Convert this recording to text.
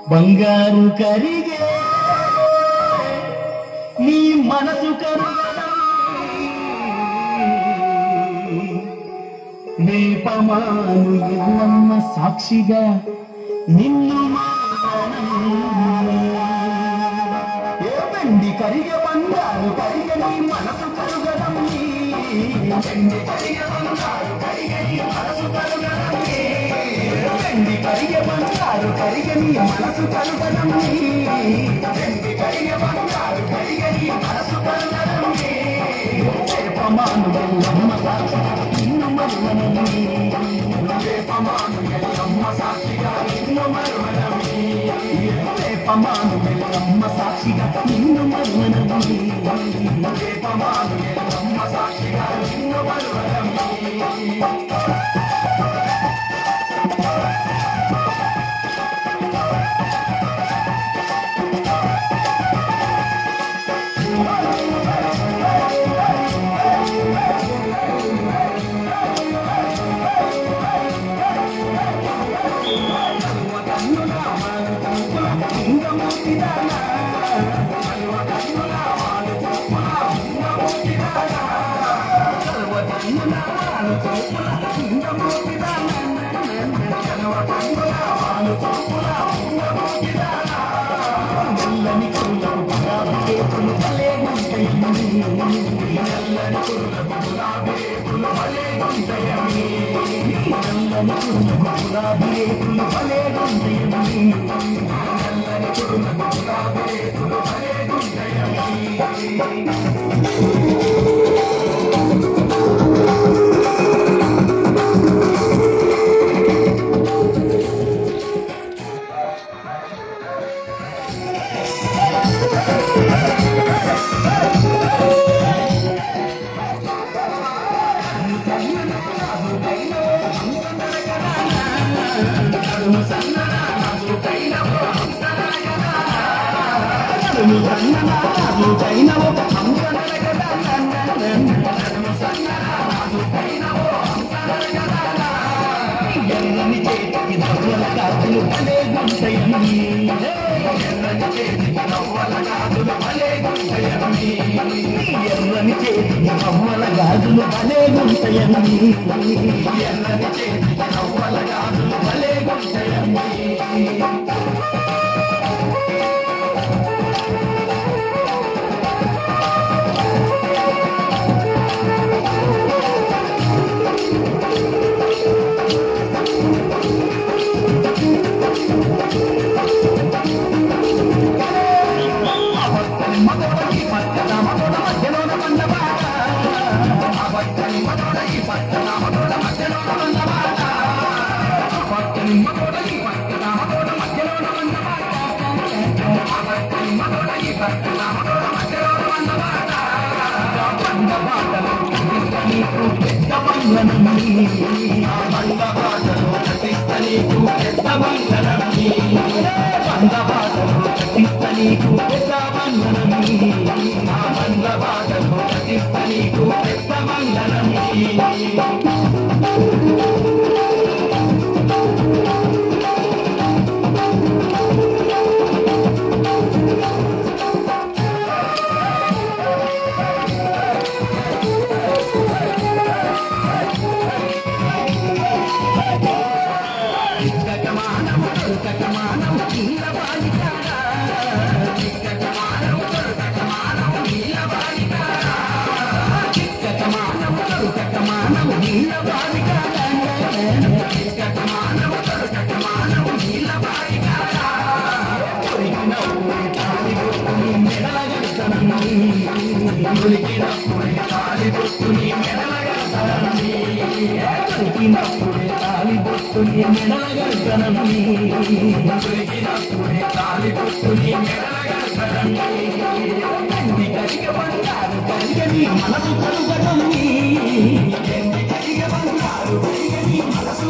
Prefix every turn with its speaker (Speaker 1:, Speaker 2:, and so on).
Speaker 1: బంగారు కరిగే నీ మనసు కరుగడం వేపమాను ఎల్లమ్మ సాక్షిగా నిన్ను వెండి కరిగే బంగారు కరిగే నీ మనసు కరుగడం వెండి కరిగే బంగారు కరిగే నీ మనసు కరుగడం వెండి కరిగే బంగారు కరిగే నీ మనసు కరుగడం వెండి కరిగే బంగారు కరిగే నీ మనసు కరుగడం వేపమాను ఎల్లమ్మ సాక్షిగా నిన్ను మరువడం వేపమాను ఎల్లమ్మ సాక్షిగా నిన్ను మరువడం వేపమాను ఎల్లమ్మ సాక్షిగా నిన్ను మరువడం వేపమాను ఎల్లమ్మ సాక్షిగా నిన్ను మరువడం నల్లని కురులకు గులాబీ రేకులు భలే గుంటయమ్మి నల్లని కురులకు గులాబీ రేకులు భలే గుంటయమ్మి నల్లని కురులకు గులాబీ రేకులు భలే గుంటయమ్మి నల్లని కురులకు గులాబీ రేకులు భలే గుంటయమ్మి ఎర్రని చేతికి నవ్వల గాజులు భలే గుంటయమ్మి ఎర్రని చేతికి నవ్వల గాజులు భలే గుంటయమ్మి ఎర్రని చేతికి నవ్వల గాజులు భలే గుంటయమ్మి ఎర్రని చేతికి నవ్వల గాజులు భలే గుంటయమ్మి మనసు